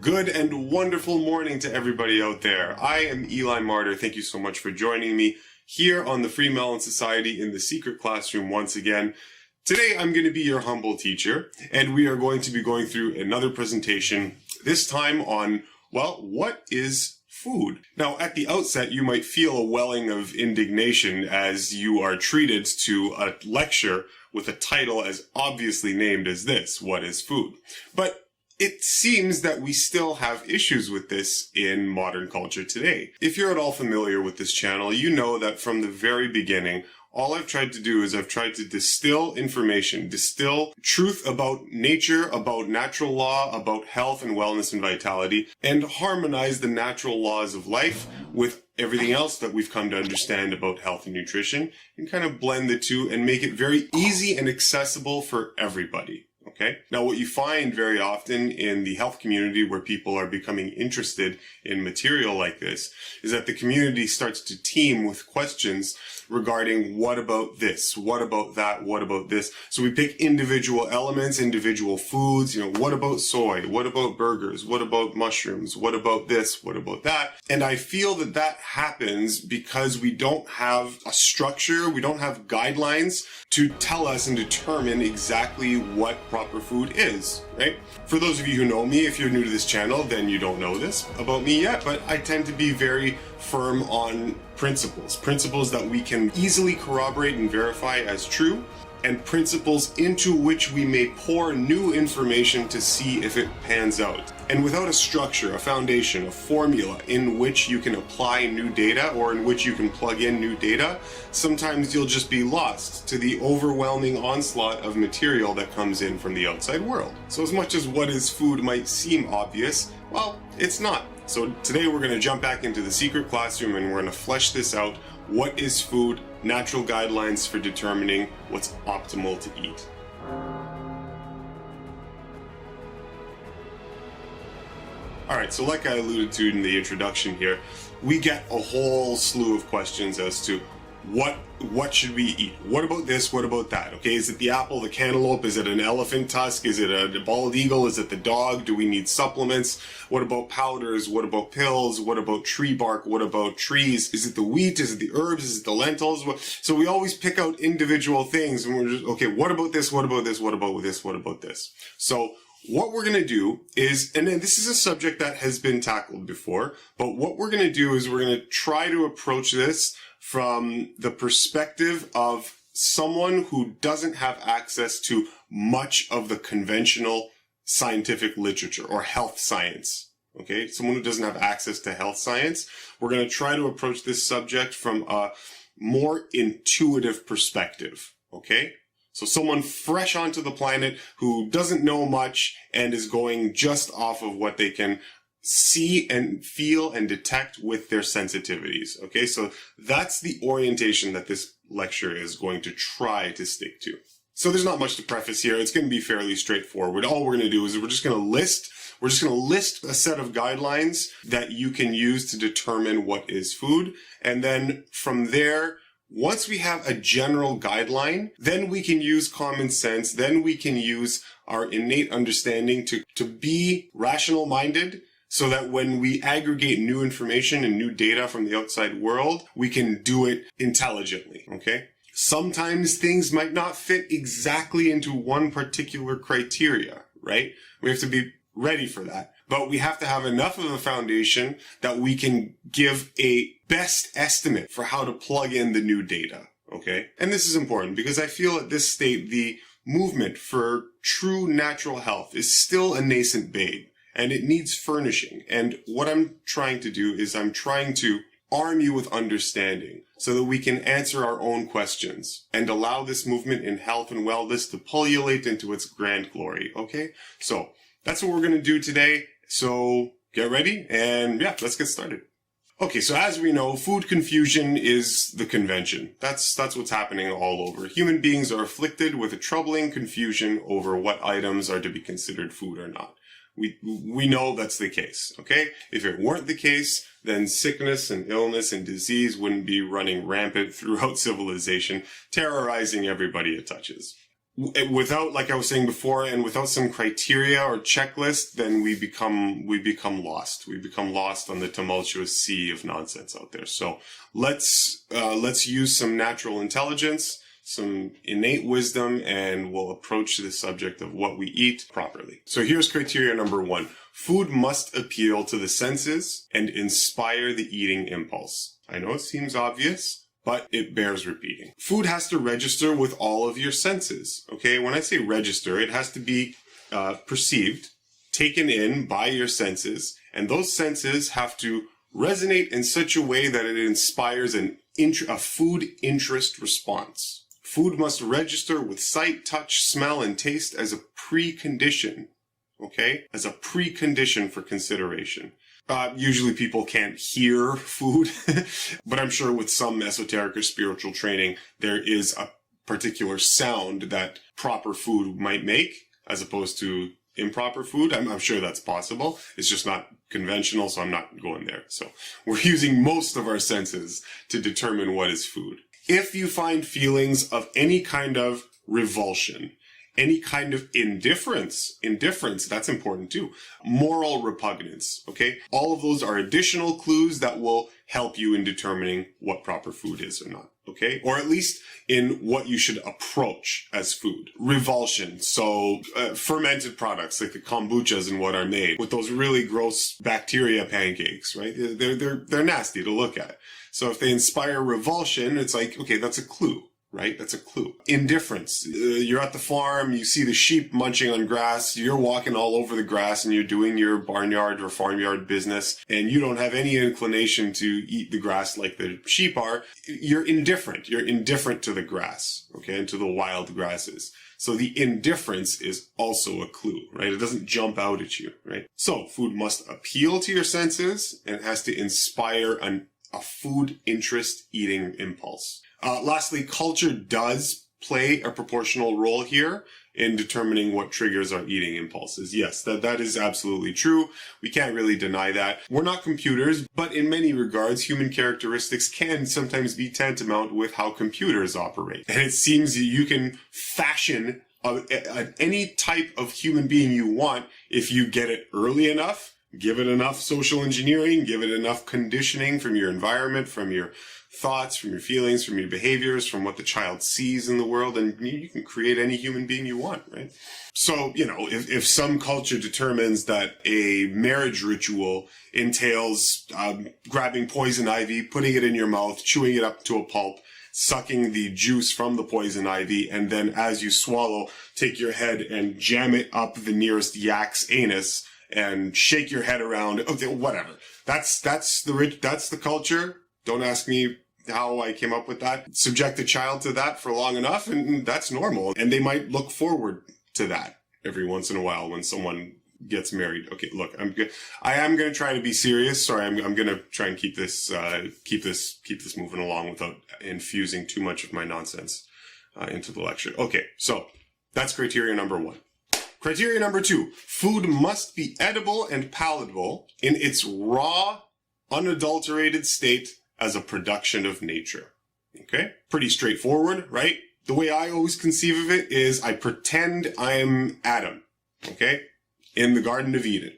Good and wonderful morning to everybody out there. I am Eli Martyr. Thank you so much for joining me here on the FreeMelon Society in the secret classroom once again. Today I'm going to be your humble teacher, and we are going to be going through another presentation, this time on, well, what is food? Now, at the outset, you might feel a welling of indignation as you are treated to a lecture with a title as obviously named as this, What is Food? But it seems that we still have issues with this in modern culture today. If you're at all familiar with this channel, you know that from the very beginning, all I've tried to do is I've tried to distill information, distill truth about nature, about natural law, about health and wellness and vitality, and harmonize the natural laws of life with everything else that we've come to understand about health and nutrition, and kind of blend the two and make it very easy and accessible for everybody. Okay. Now, what you find very often in the health community where people are becoming interested in material like this is that the community starts to teem with questions regarding what about this, what about that, what about this. So we pick individual elements, individual foods, what about soy, what about burgers, what about mushrooms, what about this, what about that. And I feel that that happens because we don't have a structure, we don't have guidelines to tell us and determine exactly what proper food is, right? For those of you who know me, if you're new to this channel, then you don't know this about me yet, but I tend to be very firm on principles that we can easily corroborate and verify as true, and principles into which we may pour new information to see if it pans out. And without a structure, a foundation, a formula in which you can apply new data or in which you can plug in new data, sometimes you'll just be lost to the overwhelming onslaught of material that comes in from the outside world. So as much as what is food might seem obvious, well, it's not. So today we're going to jump back into the secret classroom and we're going to flesh this out. What is food? Natural guidelines for determining what's optimal to eat. Alright, so like I alluded to in the introduction here, we get a whole slew of questions as to what should we eat? What about this? What about that? Okay, is it the apple, the cantaloupe? Is it an elephant tusk? Is it a bald eagle? Is it the dog? Do we need supplements? What about powders? What about pills? What about tree bark? What about trees? Is it the wheat? Is it the herbs? Is it the lentils? So we always pick out individual things and we're just, okay, what about this? What about this? What about this? What about this? So what we're going to do is, and then this is a subject that has been tackled before, but what we're going to do is we're going to try to approach this from the perspective of someone who doesn't have access to much of the conventional scientific literature or health science. Okay, someone who doesn't have access to health science. We're going to try to approach this subject from a more intuitive perspective. Okay, so someone fresh onto the planet who doesn't know much and is going just off of what they can see and feel and detect with their sensitivities. Okay, so that's the orientation that this lecture is going to try to stick to. So there's not much to preface here. It's going to be fairly straightforward. All we're going to do is we're just going to list a set of guidelines that you can use to determine what is food. And then from there, once we have a general guideline, then we can use common sense. Then we can use our innate understanding to be rational minded, so that when we aggregate new information and new data from the outside world, we can do it intelligently, okay? Sometimes things might not fit exactly into one particular criteria, right? We have to be ready for that. But we have to have enough of a foundation that we can give a best estimate for how to plug in the new data, okay? And this is important because I feel at this state, the movement for true natural health is still a nascent babe. And it needs furnishing. And what I'm trying to do is I'm trying to arm you with understanding so that we can answer our own questions and allow this movement in health and wellness to pullulate into its grand glory. Okay? So that's what we're going to do today. So get ready and yeah, let's get started. Okay, so as we know, food confusion is the convention. That's what's happening all over. Human beings are afflicted with a troubling confusion over what items are to be considered food or not. We know that's the case, okay? If it weren't the case, then sickness and illness and disease wouldn't be running rampant throughout civilization, terrorizing everybody it touches. without, like I was saying before, and without some criteria or checklist, then we become lost. We become lost on the tumultuous sea of nonsense out there. So let's use some natural intelligence, some innate wisdom, and we'll approach the subject of what we eat properly. So here's criteria number 1. Food must appeal to the senses and inspire the eating impulse. I know it seems obvious, but it bears repeating. Food has to register with all of your senses, okay? When I say register, it has to be perceived, taken in by your senses, and those senses have to resonate in such a way that it inspires a food interest response. Food must register with sight, touch, smell, and taste as a precondition, okay? As a precondition for consideration. Usually people can't hear food, but I'm sure with some esoteric or spiritual training, there is a particular sound that proper food might make as opposed to improper food. I'm sure that's possible. It's just not conventional, so I'm not going there. So we're using most of our senses to determine what is food. If you find feelings of any kind of revulsion, any kind of indifference, that's important too. Moral repugnance, okay? All of those are additional clues that will help you in determining what proper food is or not, okay? Or at least in what you should approach as food. Revulsion, so fermented products like the kombuchas and what are made with those really gross bacteria pancakes, right? They're nasty to look at. So if they inspire revulsion, it's like, okay, that's a clue. Right? That's a clue. Indifference. You're at the farm, you see the sheep munching on grass, you're walking all over the grass and you're doing your barnyard or farmyard business and you don't have any inclination to eat the grass like the sheep are. You're indifferent. You're indifferent to the grass, okay, and to the wild grasses. So the indifference is also a clue, right? It doesn't jump out at you, right? So food must appeal to your senses and it has to inspire a food interest eating impulse. Lastly, culture does play a proportional role here in determining what triggers our eating impulses. Yes, that is absolutely true. We can't really deny that. We're not computers, but in many regards, human characteristics can sometimes be tantamount with how computers operate. And it seems that you can fashion any type of human being you want if you get it early enough, give it enough social engineering, give it enough conditioning from your environment, from your thoughts, from your feelings, from your behaviors, from what the child sees in the world, and you can create any human being you want, right? So, if some culture determines that a marriage ritual entails grabbing poison ivy, putting it in your mouth, chewing it up to a pulp, sucking the juice from the poison ivy, and then as you swallow, take your head and jam it up the nearest yak's anus and shake your head around, okay, whatever. That's the culture. Don't ask me how I came up with that. Subject a child to that for long enough, and that's normal. And they might look forward to that every once in a while when someone gets married. Okay, look, I am going to try to be serious. Sorry, I'm going to try and keep this moving along without infusing too much of my nonsense into the lecture. Okay, so that's criteria number 1. Criteria number 2, food must be edible and palatable in its raw, unadulterated state as a production of nature. Okay? Pretty straightforward, right? The way I always conceive of it is I pretend I'm Adam. Okay? In the Garden of Eden.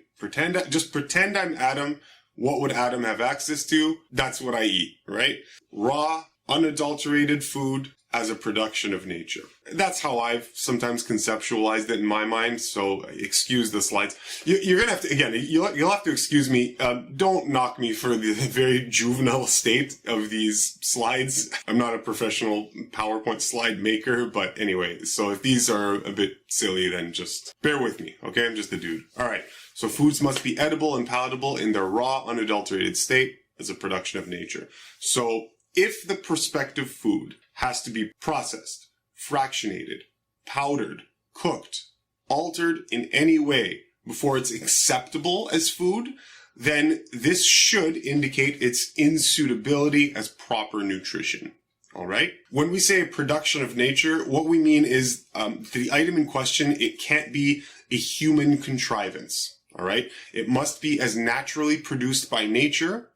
Just pretend I'm Adam. What would Adam have access to? That's what I eat, right? Raw, unadulterated food as a production of nature. That's how I've sometimes conceptualized it in my mind, so excuse the slides. You're gonna have to, again, you'll have to excuse me. Don't knock me for the very juvenile state of these slides. I'm not a professional PowerPoint slide maker, but anyway, so if these are a bit silly, then just bear with me, okay? I'm just a dude. All right, so foods must be edible and palatable in their raw, unadulterated state as a production of nature. So if the prospective food has to be processed, fractionated, powdered, cooked, altered in any way before it's acceptable as food, then this should indicate its insuitability as proper nutrition. All right? When we say a production of nature, what we mean is the item in question, it can't be a human contrivance. All right? It must be as naturally produced by nature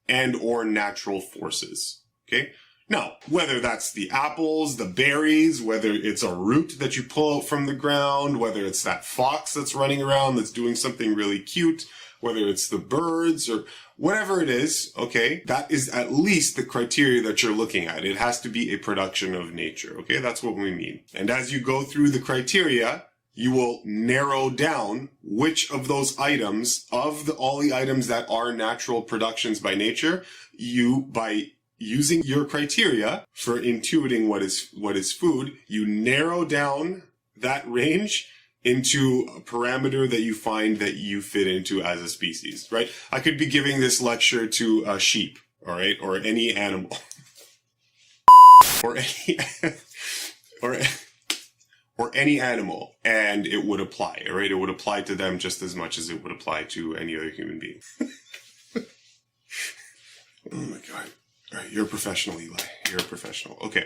and or natural forces. Okay? Now, whether that's the apples, the berries, whether it's a root that you pull out from the ground, whether it's that fox that's running around that's doing something really cute, whether it's the birds or whatever it is, okay, that is at least the criteria that you're looking at. It has to be a production of nature, okay? That's what we mean. And as you go through the criteria, you will narrow down which of those items, all the items that are natural productions by nature, by using your criteria for intuiting what is food, you narrow down that range into a parameter that you find that you fit into as a species, right? I could be giving this lecture to a sheep, all right, or any animal, or any animal, and it would apply, all right? It would apply to them just as much as it would apply to any other human being. Oh my God. All right, you're a professional, Eli. You're a professional. Okay.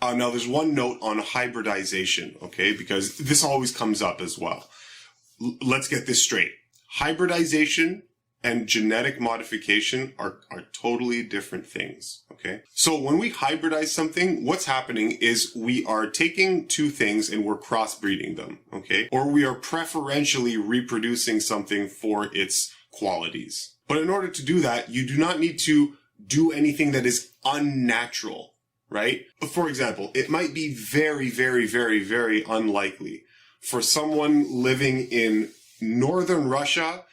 Now, there's one note on hybridization, okay, because this always comes up as well. Let's get this straight. Hybridization and genetic modification are totally different things, okay? So when we hybridize something, what's happening is we are taking two things and we're crossbreeding them, okay? Or we are preferentially reproducing something for its qualities. But in order to do that, you do not need to do anything that is unnatural. Right? For example, it might be very, very, very, very unlikely for someone living in northern Russia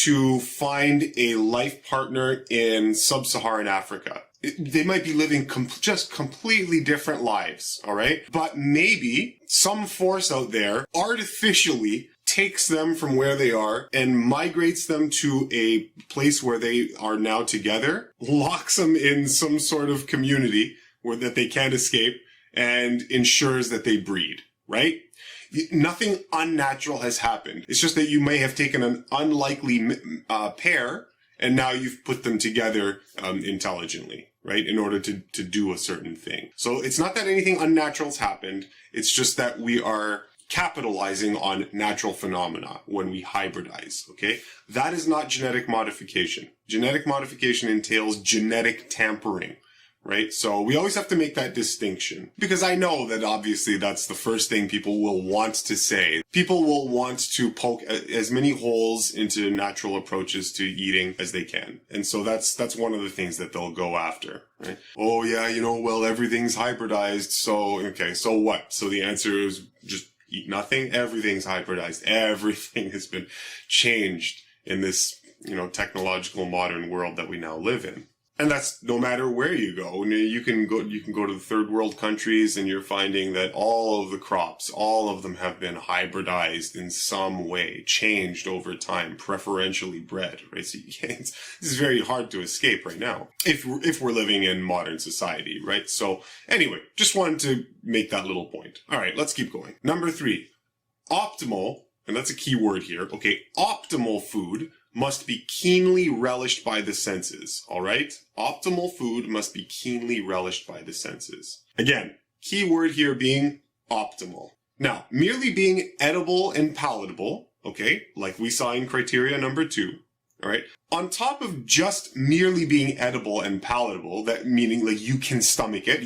to find a life partner in sub-Saharan Africa. They might be living just completely different lives, all right? But maybe some force out there artificially takes them from where they are and migrates them to a place where they are now together, locks them in some sort of community that they can't escape, and ensures that they breed, right? Nothing unnatural has happened. It's just that you may have taken an unlikely pair, and now you've put them together intelligently, right? In order to do a certain thing. So it's not that anything unnatural has happened. It's just that we are capitalizing on natural phenomena when we hybridize, okay? That is not genetic modification. Genetic modification entails genetic tampering. Right? So we always have to make that distinction, because I know that obviously that's the first thing people will want to say. People will want to poke as many holes into natural approaches to eating as they can. And so that's one of the things that they'll go after, right? Oh yeah, well, everything's hybridized. So, okay, so what? So the answer is just eat nothing. Everything's hybridized. Everything has been changed in this, technological modern world that we now live in. And that's no matter where you go. You can go to the third world countries and you're finding that all of the crops, all of them have been hybridized in some way, changed over time, preferentially bred, right? So this is very hard to escape right now if we're living in modern society, right? So anyway, just wanted to make that little point. All right, let's keep going. Number 3, optimal, and that's a key word here. Okay, optimal food must be keenly relished by the senses, all right? Optimal food must be keenly relished by the senses. Again, key word here being optimal. Now, merely being edible and palatable, okay, like we saw in criteria number 2, all right? On top of just merely being edible and palatable, that meaning like you can stomach it,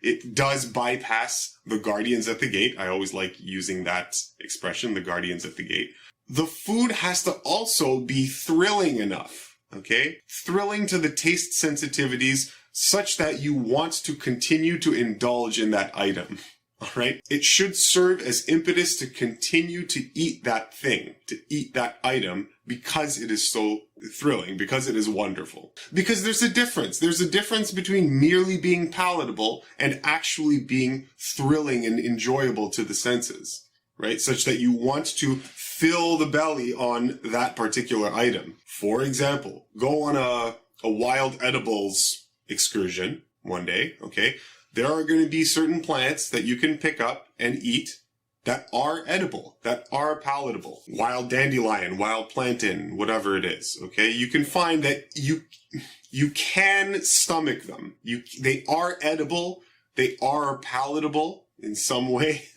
it does bypass the guardians at the gate. I always like using that expression, the guardians at the gate. The food has to also be thrilling enough, okay? Thrilling to the taste sensitivities such that you want to continue to indulge in that item, all right? It should serve as impetus to continue to eat that thing, to eat that item, because it is so thrilling, because it is wonderful. Because there's a difference. There's a difference between merely being palatable and actually being thrilling and enjoyable to the senses, right? Such that you want to fill the belly on that particular item. For example, go on a wild edibles excursion one day, okay? There are going to be certain plants that you can pick up and eat that are edible, that are palatable. Wild dandelion, wild plantain, whatever it is, okay? You can find that you can stomach them. They are edible, they are palatable in some way.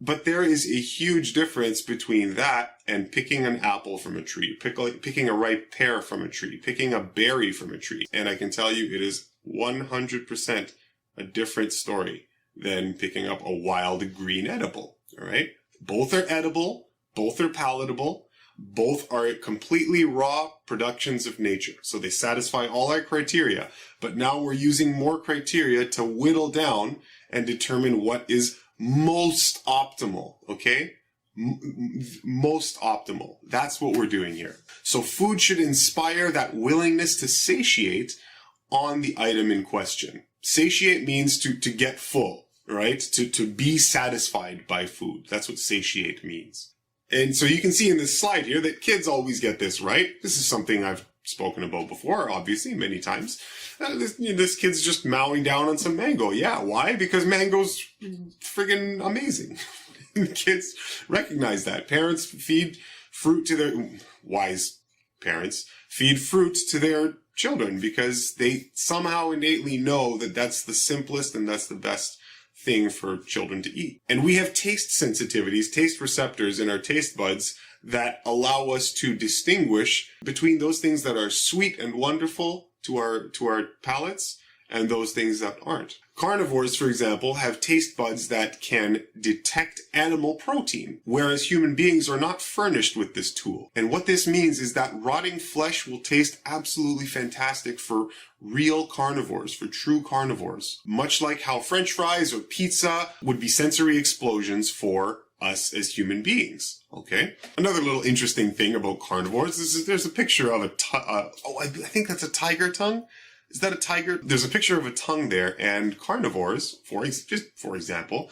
But there is a huge difference between that and picking an apple from a tree, picking a ripe pear from a tree, picking a berry from a tree. And I can tell you it is 100% a different story than picking up a wild green edible, all right? Both are edible, both are palatable, both are completely raw productions of nature. So they satisfy all our criteria, but now we're using more criteria to whittle down and determine what is most optimal, okay? Most optimal. That's what we're doing here. So food should inspire that willingness to satiate on the item in question. Satiate means to get full, right? To be satisfied by food. That's what satiate means. And so you can see in this slide here that kids always get this right. This is something I've spoken about before, obviously, many times. This kid's just mowing down on some mango. Yeah, why? Because mango's friggin' amazing. Kids recognize that. Parents feed fruit to their, wise parents, feed fruit to their children because they somehow innately know that that's the simplest and that's the best thing for children to eat. And we have taste sensitivities, taste receptors in our taste buds that allow us to distinguish between those things that are sweet and wonderful to our palates and those things that aren't. Carnivores, for example, have taste buds that can detect animal protein, whereas human beings are not furnished with this tool. And what this means is that rotting flesh will taste absolutely fantastic for real carnivores, for true carnivores. Much like how French fries or pizza would be sensory explosions for us as human beings. Okay. Another little interesting thing about carnivores is there's a picture of I think that's a tiger tongue. Is that a tiger? There's a picture of a tongue there, and carnivores, for example,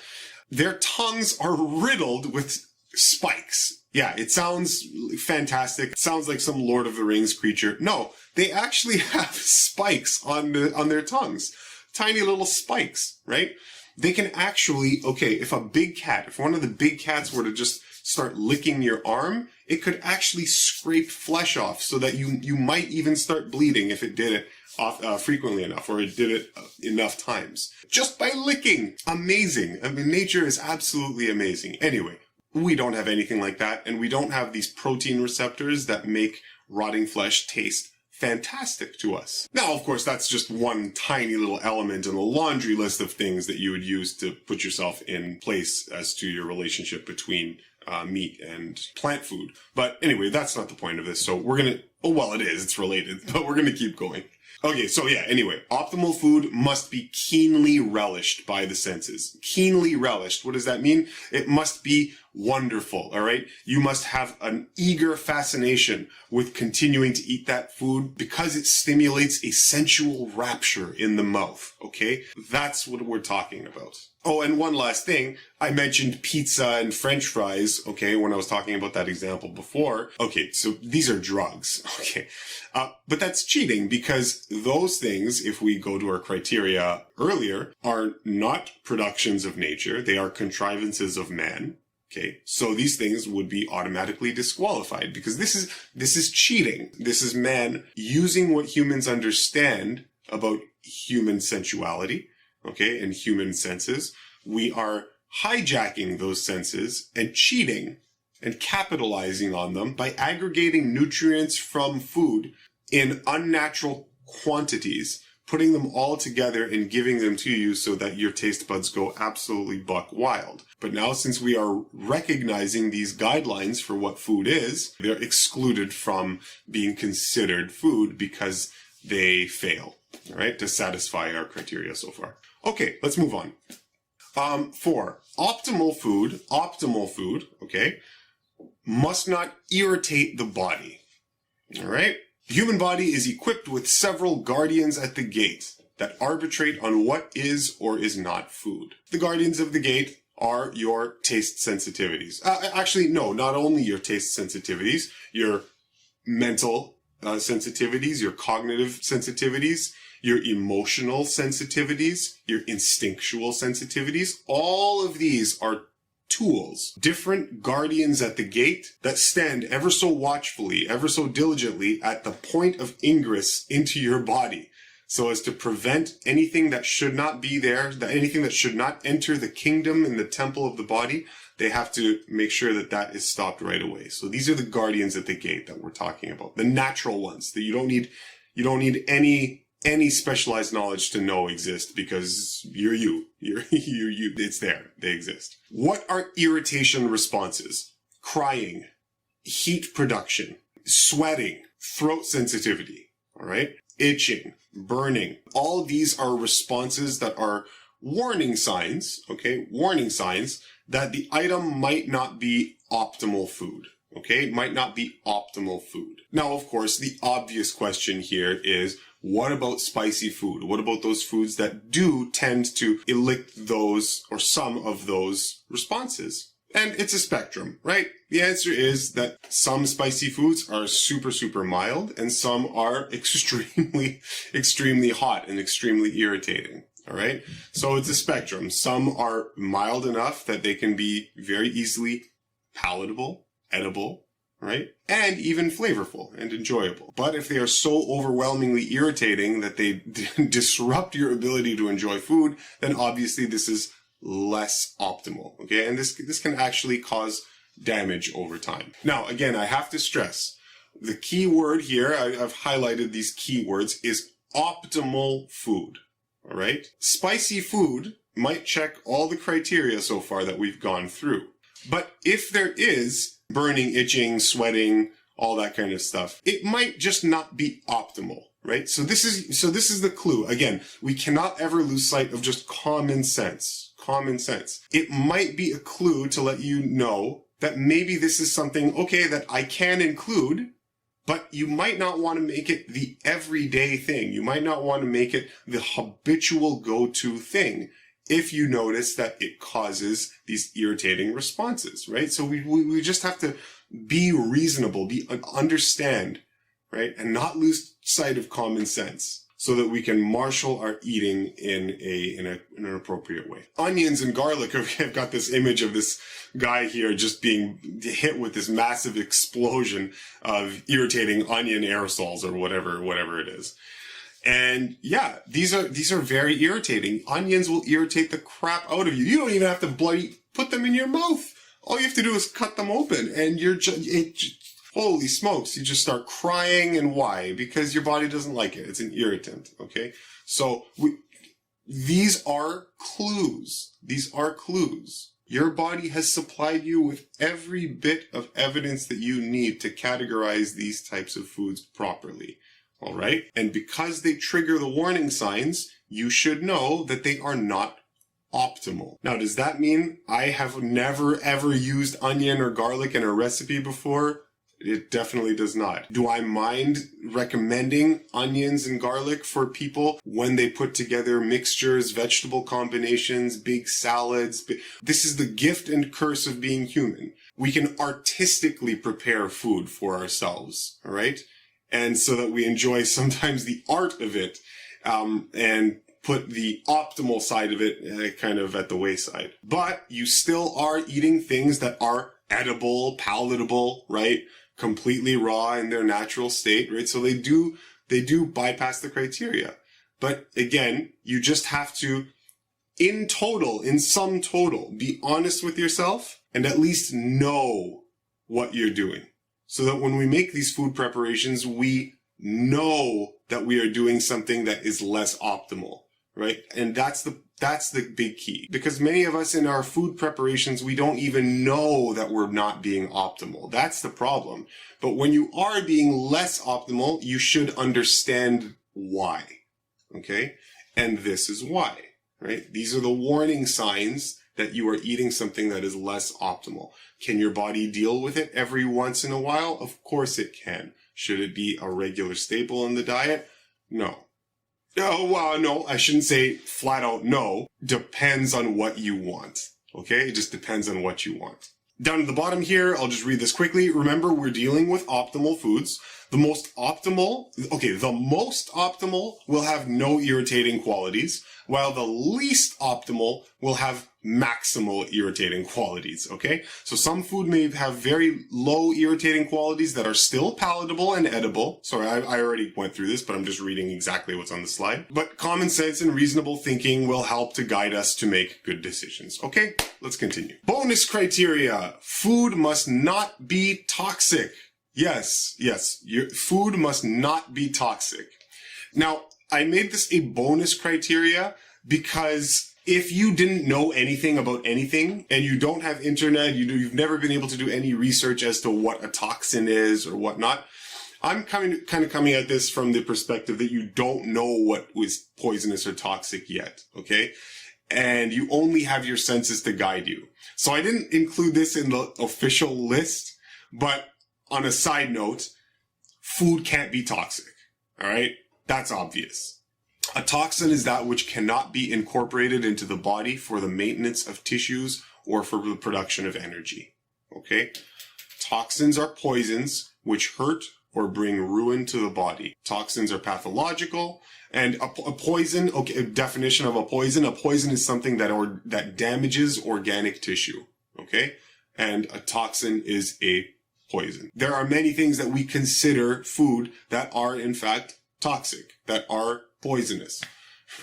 their tongues are riddled with spikes. Yeah, it sounds fantastic. It sounds like some Lord of the Rings creature. No, they actually have spikes on their tongues. Tiny little spikes, right? They can actually, okay, if one of the big cats were to just start licking your arm, it could actually scrape flesh off so that you might even start bleeding if it did it frequently enough, or it did it enough times. Just by licking. Amazing. I mean, nature is absolutely amazing. Anyway, we don't have anything like that, and we don't have these protein receptors that make rotting flesh taste fantastic to us. Now, of course, that's just one tiny little element in the laundry list of things that you would use to put yourself in place as to your relationship between meat and plant food. But anyway, that's not the point of this. So we're going to, well, it is, it's related, but we're going to keep going. Okay, so yeah, anyway, optimal food must be keenly relished by the senses. Keenly relished. What does that mean? It must be wonderful, all right? You must have an eager fascination with continuing to eat that food because it stimulates a sensual rapture in the mouth, okay? That's what we're talking about. Oh, and one last thing. I mentioned pizza and French fries, okay, when I was talking about that example before. Okay, so these are drugs, okay? But that's cheating because those things, if we go to our criteria earlier, are not productions of nature. They are contrivances of man. Okay, so these things would be automatically disqualified because this is cheating. This is man using what humans understand about human sensuality, okay, and human senses. We are hijacking those senses and cheating and capitalizing on them by aggregating nutrients from food in unnatural quantities, putting them all together and giving them to you so that your taste buds go absolutely buck wild. But now, since we are recognizing these guidelines for what food is, they're excluded from being considered food because they fail, all right, to satisfy our criteria so far. Okay, let's move on. 4, optimal food, okay, must not irritate the body, all right? The human body is equipped with several guardians at the gate that arbitrate on what is or is not food. The guardians of the gate are your taste sensitivities. Actually, no, not only your taste sensitivities, your mental sensitivities, your cognitive sensitivities, your emotional sensitivities, your instinctual sensitivities. All of these are tools, different guardians at the gate that stand ever so watchfully, ever so diligently at the point of ingress into your body, so as to prevent anything that should not be there, anything that should not enter the kingdom and the temple of the body. They have to make sure that that is stopped right away. So these are the guardians at the gate that we're talking about, the natural ones that you don't need any any specialized knowledge to know exist because you're you. It's there. They exist. What are irritation responses? Crying, heat production, sweating, throat sensitivity, all right? Itching, burning. All these are responses that are warning signs, okay? Warning signs that the item might not be optimal food, okay? It might not be optimal food. Now, of course, the obvious question here is, what about spicy food? What about those foods that do tend to elicit those or some of those responses? And it's a spectrum, right? The answer is that some spicy foods are super, super mild and some are extremely, extremely hot and extremely irritating. All right. So it's a spectrum. Some are mild enough that they can be very easily palatable, edible, right? And even flavorful and enjoyable. But if they are so overwhelmingly irritating that they disrupt your ability to enjoy food, then obviously this is less optimal. Okay. And this can actually cause damage over time. Now, again, I have to stress the key word here. I've highlighted these keywords is optimal food. All right. Spicy food might check all the criteria so far that we've gone through. But if there is burning, itching, sweating, all that kind of stuff, it might just not be optimal, right? So this is the clue. Again, we cannot ever lose sight of just common sense. Common sense. It might be a clue to let you know that maybe this is something, okay, that I can include, but you might not want to make it the everyday thing. You might not want to make it the habitual go-to thing if you notice that it causes these irritating responses, right? So we just have to be reasonable, understand, right? And not lose sight of common sense so that we can marshal our eating in an appropriate way. Onions and garlic, I've got this image of this guy here just being hit with this massive explosion of irritating onion aerosols or whatever it is. And yeah, these are very irritating. Onions will irritate the crap out of you. You don't even have to bloody put them in your mouth. All you have to do is cut them open and holy smokes, you just start crying. And why? Because your body doesn't like it. It's an irritant. Okay. So these are clues. These are clues. Your body has supplied you with every bit of evidence that you need to categorize these types of foods properly. All right. And because they trigger the warning signs, you should know that they are not optimal. Now, does that mean I have never ever used onion or garlic in a recipe before? It definitely does not. Do I mind recommending onions and garlic for people when they put together mixtures, vegetable combinations, big salads? This is the gift and curse of being human. We can artistically prepare food for ourselves, all right? And so that we enjoy sometimes the art of it, and put the optimal side of it kind of at the wayside. But you still are eating things that are edible, palatable, right? Completely raw in their natural state, right? So they do bypass the criteria. But again, you just have to, in sum total, be honest with yourself and at least know what you're doing. So that when we make these food preparations, we know that we are doing something that is less optimal, right? And that's the big key. Because many of us in our food preparations, we don't even know that we're not being optimal. That's the problem. But when you are being less optimal, you should understand why, okay? And this is why, right? These are the warning signs that you are eating something that is less optimal. Can your body deal with it every once in a while? Of course it can. Should it be a regular staple in the diet? No. Oh, well, no, I shouldn't say flat out no. Depends on what you want. Okay? It just depends on what you want. Down at the bottom here, I'll just read this quickly. Remember, we're dealing with optimal foods. The most optimal will have no irritating qualities, while the least optimal will have maximal irritating qualities, okay? So some food may have very low irritating qualities that are still palatable and edible. Sorry, I already went through this, but I'm just reading exactly what's on the slide. But common sense and reasonable thinking will help to guide us to make good decisions. Okay, let's continue. Bonus criteria. Food must not be toxic. Yes, your food must not be toxic. Now, I made this a bonus criteria because if you didn't know anything about anything and you don't have internet, you've never been able to do any research as to what a toxin is or whatnot, I'm kind of coming at this from the perspective that you don't know what was poisonous or toxic yet, okay? And you only have your senses to guide you. So I didn't include this in the official list, but on a side note, food can't be toxic, all right? That's obvious. A toxin is that which cannot be incorporated into the body for the maintenance of tissues or for the production of energy, okay? Toxins are poisons which hurt or bring ruin to the body. Toxins are pathological, and a poison, okay, a definition of a poison is something that damages organic tissue, okay? And a toxin is a poison. There are many things that we consider food that are in fact toxic, that are poisonous,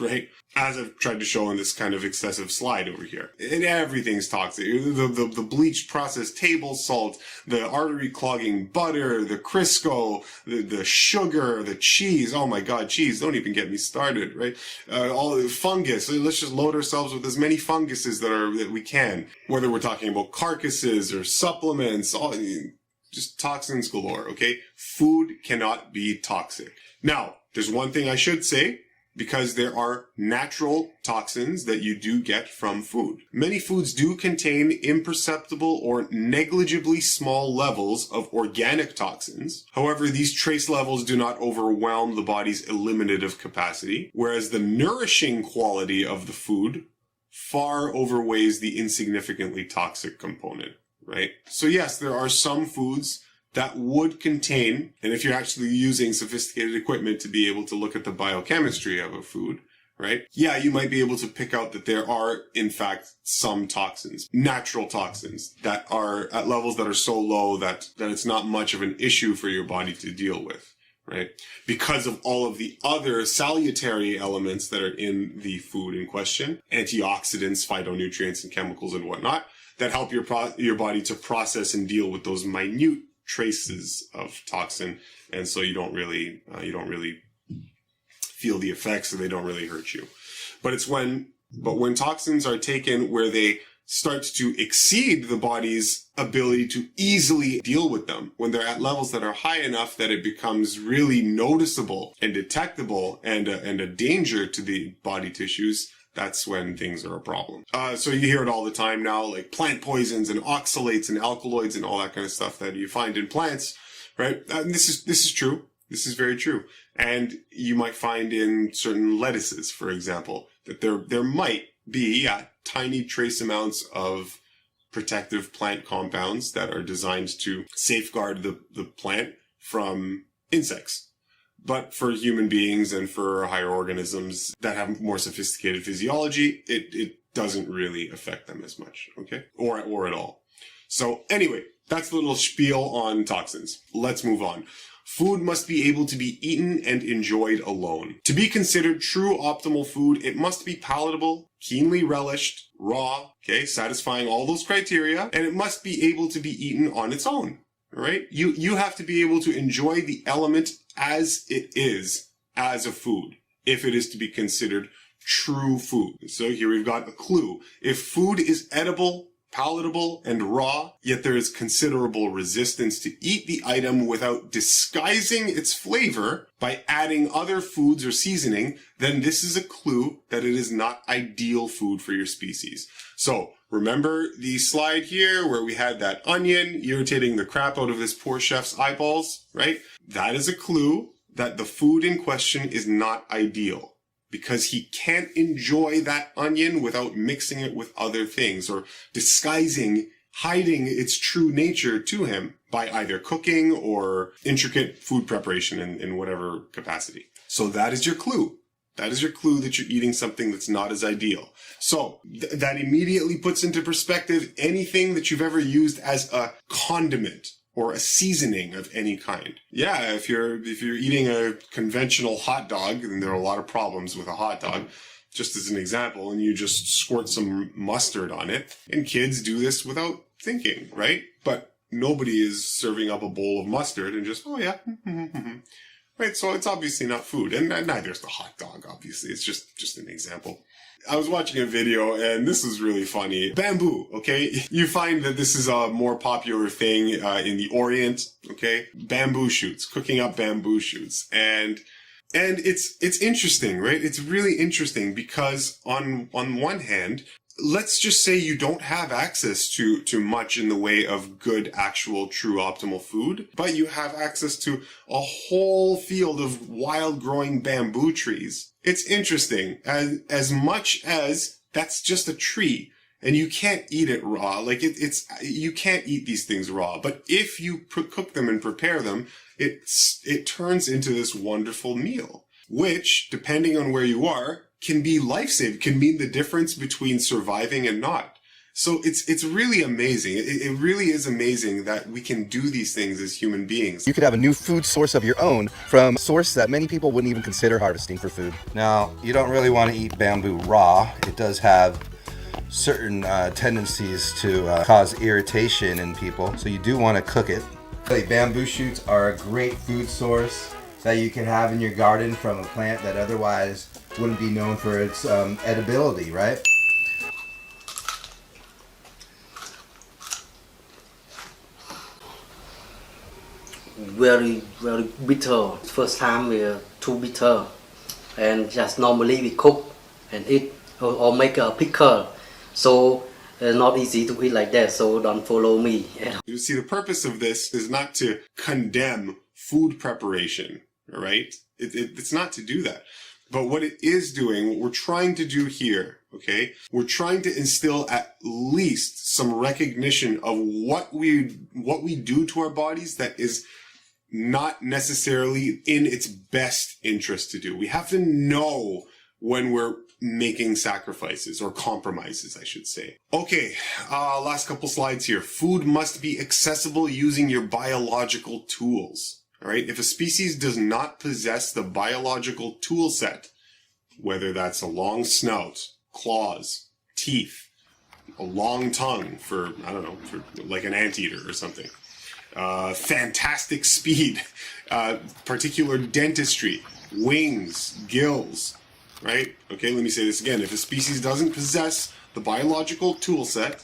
right? As I've tried to show in this kind of excessive slide over here. And everything's toxic. The bleached processed table salt, the artery clogging butter, the Crisco, the sugar, the cheese. Oh my God, cheese. Don't even get me started, right? All the fungus. Let's just load ourselves with as many funguses that we can. Whether we're talking about carcasses or supplements, just toxins galore, okay? Food cannot be toxic. Now, there's one thing I should say, because there are natural toxins that you do get from food. Many foods do contain imperceptible or negligibly small levels of organic toxins. However, these trace levels do not overwhelm the body's eliminative capacity, whereas the nourishing quality of the food far overweighs the insignificantly toxic component, right? So yes, there are some foods that would contain, and if you're actually using sophisticated equipment to be able to look at the biochemistry of a food, right? Yeah, you might be able to pick out that there are, in fact, some toxins, natural toxins, that are at levels that are so low that it's not much of an issue for your body to deal with, right? Because of all of the other salutary elements that are in the food in question, antioxidants, phytonutrients, and chemicals and whatnot, that help your body to process and deal with those minute traces of toxin, and so you don't really feel the effects, or they don't really hurt you. But when toxins are taken where they start to exceed the body's ability to easily deal with them, when they're at levels that are high enough that it becomes really noticeable and detectable and a danger to the body tissues, that's when things are a problem. So you hear it all the time now, like plant poisons and oxalates and alkaloids and all that kind of stuff that you find in plants, right? This is true. This is very true. And you might find in certain lettuces, for example, that there might be tiny trace amounts of protective plant compounds that are designed to safeguard the plant from insects. But for human beings and for higher organisms that have more sophisticated physiology, it doesn't really affect them as much, okay? Or at all. So anyway, that's the little spiel on toxins. Let's move on. Food must be able to be eaten and enjoyed alone. To be considered true optimal food, it must be palatable, keenly relished, raw, okay, satisfying all those criteria, and it must be able to be eaten on its own, right? You have to be able to enjoy the element as it is as a food, if it is to be considered true food. So here we've got a clue. If food is edible, palatable, and raw, yet there is considerable resistance to eat the item without disguising its flavor by adding other foods or seasoning, then this is a clue that it is not ideal food for your species. So remember the slide here where we had that onion irritating the crap out of this poor chef's eyeballs, right? That is a clue that the food in question is not ideal, because he can't enjoy that onion without mixing it with other things or hiding its true nature to him by either cooking or intricate food preparation in whatever capacity. So that is your clue. That is your clue that you're eating something that's not as ideal. So that immediately puts into perspective anything that you've ever used as a condiment or a seasoning of any kind. Yeah, if you're eating a conventional hot dog, then there are a lot of problems with a hot dog, just as an example, and you just squirt some mustard on it. And kids do this without thinking, right? But nobody is serving up a bowl of mustard and just, oh yeah, right? So it's obviously not food, and neither is the hot dog, obviously. It's just an example. I was watching a video, and this is really funny. Bamboo, okay? You find that this is a more popular thing in the Orient, okay? Bamboo shoots, cooking up bamboo shoots. And it's interesting, right? It's really interesting because on one hand, let's just say you don't have access to much in the way of good, actual, true, optimal food, but you have access to a whole field of wild growing bamboo trees. It's interesting, as much as that's just a tree and you can't eat it raw. Like you can't eat these things raw, but if you cook them and prepare them, it turns into this wonderful meal, which, depending on where you are, can be life-saving, can mean the difference between surviving and not. So it's really amazing. It really is amazing that we can do these things as human beings. You could have a new food source of your own from a source that many people wouldn't even consider harvesting for food. Now, you don't really want to eat bamboo raw. It does have certain tendencies to cause irritation in people, so you do want to cook it. Bamboo shoots are a great food source that you can have in your garden from a plant that otherwise wouldn't be known for its edibility, right? Very, very bitter. First time we're too bitter, and just normally we cook and eat or make a pickle. So it's not easy to eat like that. So don't follow me. You see, the purpose of this is not to condemn food preparation, all right? It's not to do that. But what it is doing, what we're trying to do here, okay? We're trying to instill at least some recognition of what we do to our bodies that is not necessarily in its best interest to do. We have to know when we're making sacrifices or compromises, I should say. Okay, last couple slides here. Food must be accessible using your biological tools. All right, if a species does not possess the biological tool set, whether that's a long snout, claws, teeth, a long tongue for, I don't know, for like an anteater or something, fantastic speed, particular dentistry, wings, gills, right? Okay, let me say this again. If a species doesn't possess the biological tool set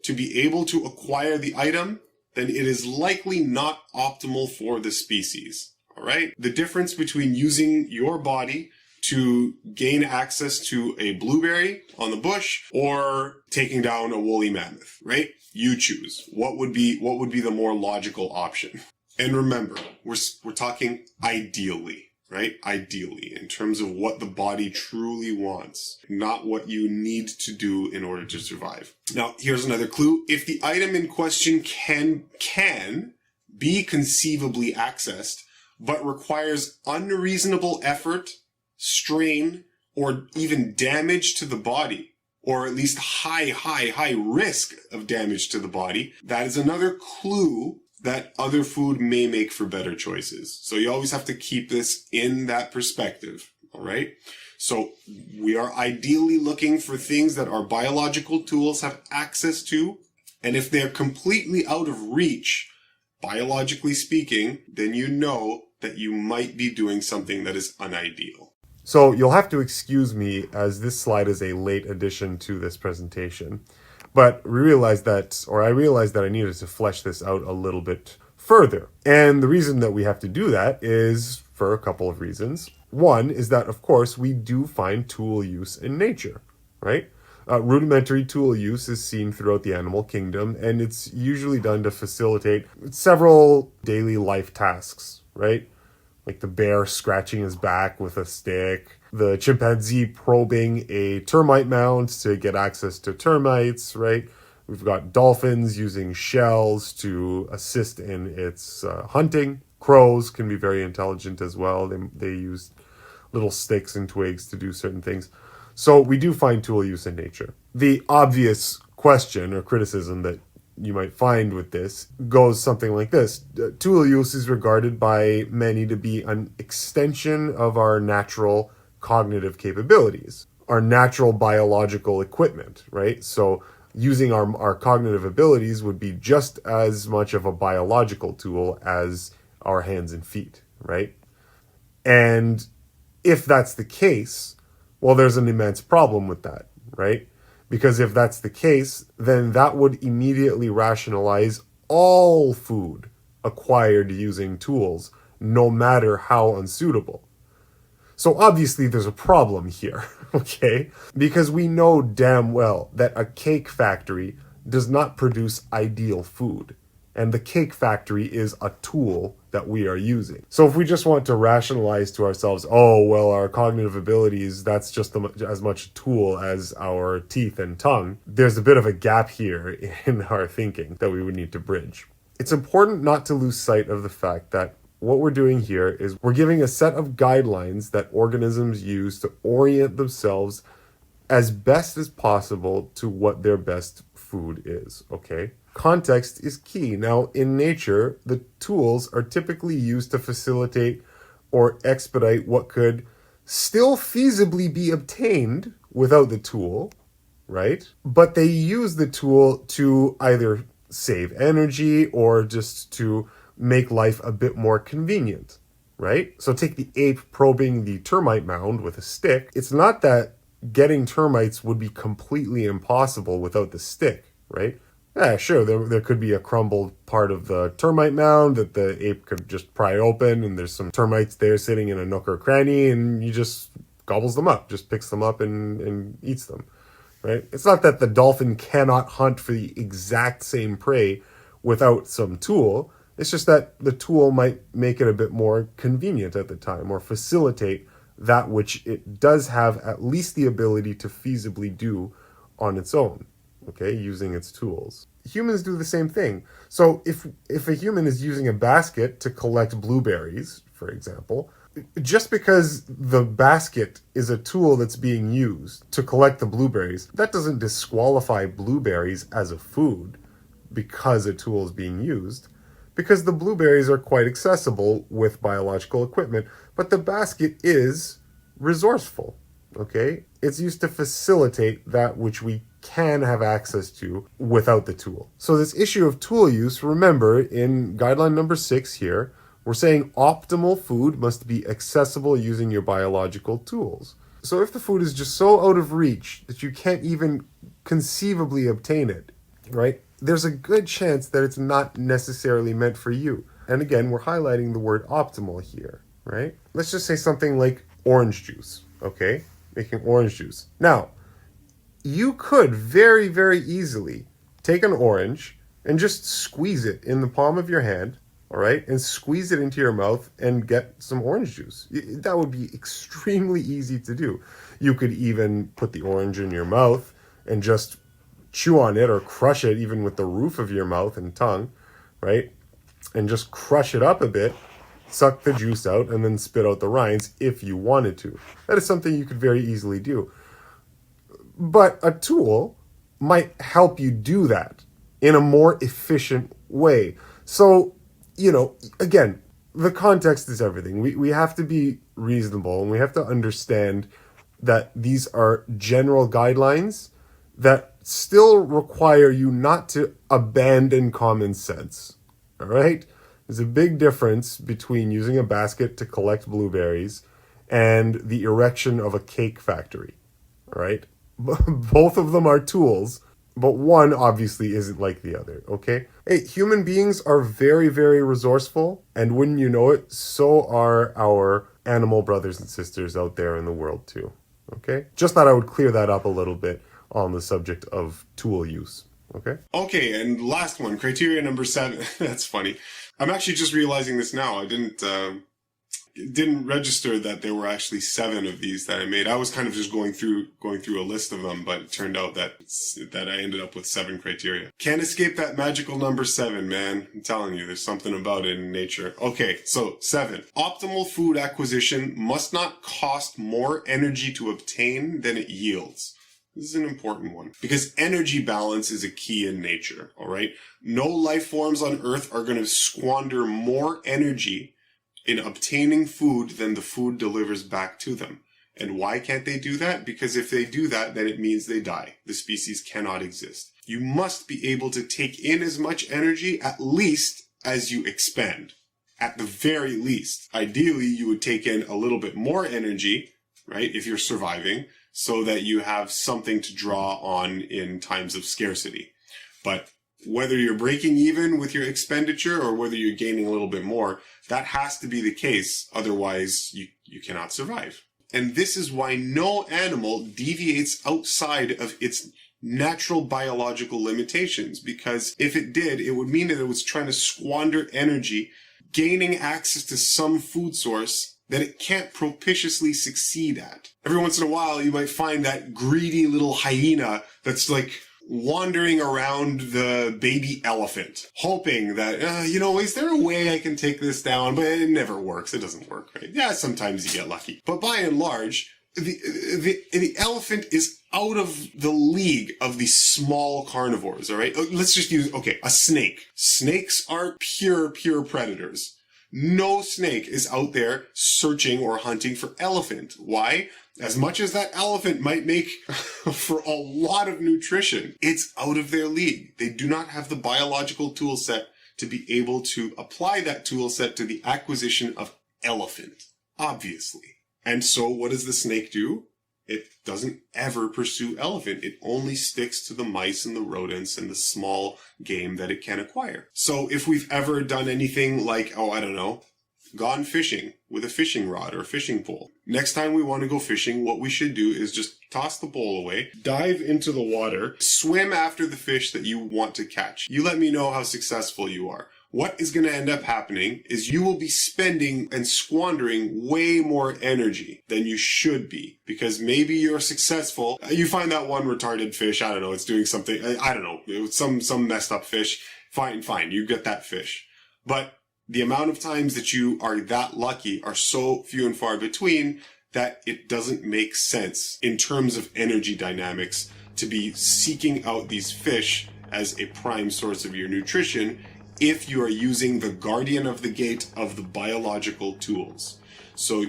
to be able to acquire the item, then it is likely not optimal for the species. All right? The difference between using your body to gain access to a blueberry on the bush or taking down a woolly mammoth, right? You choose. What would be the more logical option? And remember, we're talking ideally, right? Ideally, in terms of what the body truly wants, not what you need to do in order to survive. Now, here's another clue. If the item in question can be conceivably accessed, but requires unreasonable effort, strain, or even damage to the body, or at least high risk of damage to the body, that is another clue that other food may make for better choices. So you always have to keep this in that perspective, all right? So we are ideally looking for things that our biological tools have access to, and if they're completely out of reach, biologically speaking, then you know that you might be doing something that is unideal. So you'll have to excuse me as this slide is a late addition to this presentation. But I realized that I needed to flesh this out a little bit further. And the reason that we have to do that is for a couple of reasons. One is that, of course, we do find tool use in nature, right? Rudimentary tool use is seen throughout the animal kingdom, and it's usually done to facilitate several daily life tasks, right? Like the bear scratching his back with a stick, the chimpanzee probing a termite mound to get access to termites, right? We've got dolphins using shells to assist in its hunting. Crows can be very intelligent as well. They use little sticks and twigs to do certain things. So we do find tool use in nature. The obvious question or criticism that you might find with this goes something like this. Tool use is regarded by many to be an extension of our natural cognitive capabilities, our natural biological equipment, right? So using our cognitive abilities would be just as much of a biological tool as our hands and feet, right? And if that's the case, well, there's an immense problem with that, right? Because if that's the case, then that would immediately rationalize all food acquired using tools, no matter how unsuitable. So obviously there's a problem here, okay? Because we know damn well that a cake factory does not produce ideal food. And the cake factory is a tool that we are using. So if we just want to rationalize to ourselves, oh, well, our cognitive abilities, that's just as much a tool as our teeth and tongue, there's a bit of a gap here in our thinking that we would need to bridge. It's important not to lose sight of the fact that what we're doing here is we're giving a set of guidelines that organisms use to orient themselves as best as possible to what their best food is, okay? Context is key. Now, in nature, the tools are typically used to facilitate or expedite what could still feasibly be obtained without the tool, right? But they use the tool to either save energy or just to make life a bit more convenient, right? So take the ape probing the termite mound with a stick. It's not that getting termites would be completely impossible without the stick, right? Yeah, sure, there could be a crumbled part of the termite mound that the ape could just pry open, and there's some termites there sitting in a nook or cranny, and he just gobbles them up, just picks them up and eats them, right? It's not that the dolphin cannot hunt for the exact same prey without some tool. It's just that the tool might make it a bit more convenient at the time or facilitate that which it does have at least the ability to feasibly do on its own, okay, using its tools. Humans do the same thing. So if a human is using a basket to collect blueberries, for example, just because the basket is a tool that's being used to collect the blueberries, that doesn't disqualify blueberries as a food because a tool is being used, because the blueberries are quite accessible with biological equipment, but the basket is resourceful, okay? It's used to facilitate that which we can have access to without the tool. So this issue of tool use, remember, in guideline number 6 here, we're saying optimal food must be accessible using your biological tools. So if the food is just so out of reach that you can't even conceivably obtain it, right, there's a good chance that it's not necessarily meant for you. And again, we're highlighting the word optimal here, right? Let's just say something like orange juice, okay? Making orange juice. Now, you could very, very easily take an orange and just squeeze it in the palm of your hand, all right, and squeeze it into your mouth and get some orange juice. That would be extremely easy to do. You could even put the orange in your mouth and just chew on it or crush it even with the roof of your mouth and tongue, right? And just crush it up a bit, suck the juice out, and then spit out the rinds if you wanted to. That is something you could very easily do. But a tool might help you do that in a more efficient way. So, you know, again, the context is everything. We have to be reasonable, and we have to understand that these are general guidelines that still require you not to abandon common sense, all right? There's a big difference between using a basket to collect blueberries and the erection of a cake factory, all right? Both of them are tools, but one obviously isn't like the other, okay? Hey, human beings are very, very resourceful, and wouldn't you know it, so are our animal brothers and sisters out there in the world too, okay? Just thought I would clear that up a little bit on the subject of tool use, okay? Okay, and last one, criteria number 7. That's funny. I'm actually just realizing this now. I didn't register that there were actually 7 of these that I made. I was kind of just going through a list of them, but it turned out that I ended up with 7 criteria. Can't escape that magical number 7, man. I'm telling you, there's something about it in nature. Okay, so 7. Optimal food acquisition must not cost more energy to obtain than it yields. This is an important one because energy balance is a key in nature, all right? No life forms on Earth are going to squander more energy in obtaining food than the food delivers back to them. And why can't they do that? Because if they do that, then it means they die. The species cannot exist. You must be able to take in as much energy at least as you expend. at the very least. Ideally, you would take in a little bit more energy, right, if you're surviving, so that you have something to draw on in times of scarcity. But whether you're breaking even with your expenditure or whether you're gaining a little bit more, that has to be the case. Otherwise, you cannot survive. And this is why no animal deviates outside of its natural biological limitations. Because if it did, it would mean that it was trying to squander energy, gaining access to some food source that it can't propitiously succeed at. Every once in a while, you might find that greedy little hyena that's like wandering around the baby elephant, hoping that, is there a way I can take this down? But it never works. It doesn't work, right? Yeah, sometimes you get lucky. But by and large, the elephant is out of the league of these small carnivores, all right? Let's just use, a snake. Snakes are pure predators. No snake is out there searching or hunting for elephant. Why? As much as that elephant might make for a lot of nutrition, it's out of their league. They do not have the biological tool set to be able to apply that tool set to the acquisition of elephant, obviously. And so what does the snake do? It doesn't ever pursue elephant. It only sticks to the mice and the rodents and the small game that it can acquire. So if we've ever done anything like, gone fishing with a fishing rod or fishing pole, next time we want to go fishing, what we should do is just toss the pole away, dive into the water, swim after the fish that you want to catch. You let me know how successful you are. What is going to end up happening is you will be spending and squandering way more energy than you should be, because maybe you're successful. You find that one retarded fish. I don't know. It's doing something. I don't know. It was some messed up fish. Fine. You get that fish. But the amount of times that you are that lucky are so few and far between that it doesn't make sense in terms of energy dynamics to be seeking out these fish as a prime source of your nutrition if you are using the guardian of the gate of the biological tools. So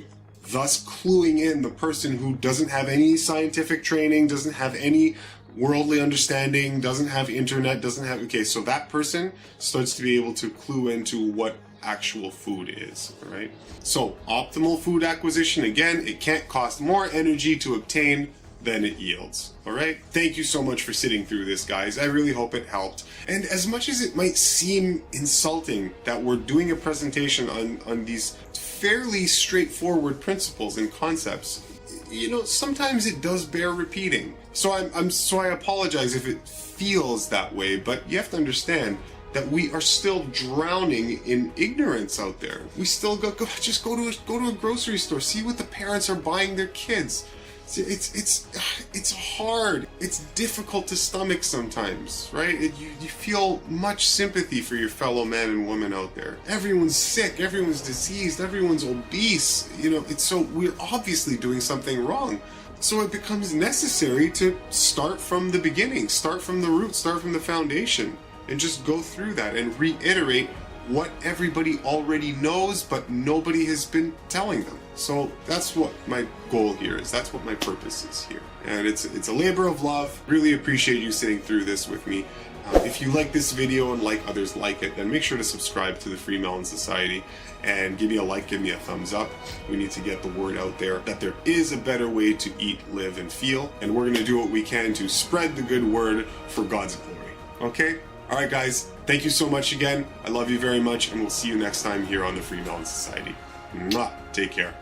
thus cluing in the person who doesn't have any scientific training, doesn't have any worldly understanding, doesn't have internet, so that person starts to be able to clue into what actual food is, all right? So optimal food acquisition, again, it can't cost more energy to obtain than it yields. All right. Thank you so much for sitting through this, guys. I really hope it helped. And as much as it might seem insulting that we're doing a presentation on these fairly straightforward principles and concepts, sometimes it does bear repeating. So I apologize if it feels that way, but you have to understand that we are still drowning in ignorance out there. We still go to a grocery store, see what the parents are buying their kids. It's hard. It's difficult to stomach sometimes, right? You feel much sympathy for your fellow men and women out there. Everyone's sick, everyone's diseased, everyone's obese. So we're obviously doing something wrong. So it becomes necessary to start from the beginning, start from the root, start from the foundation, and just go through that and reiterate what everybody already knows, but nobody has been telling them. So that's what my goal here is. That's what my purpose is here. And it's a labor of love. Really appreciate you sitting through this with me. If you like this video and like others like it, then make sure to subscribe to the FreeMelon Society and give me a like, give me a thumbs up. We need to get the word out there that there is a better way to eat, live, and feel. And we're going to do what we can to spread the good word for God's glory. Okay? All right, guys. Thank you so much again. I love you very much, and we'll see you next time here on the FreeMelon Society. Mwah. Take care.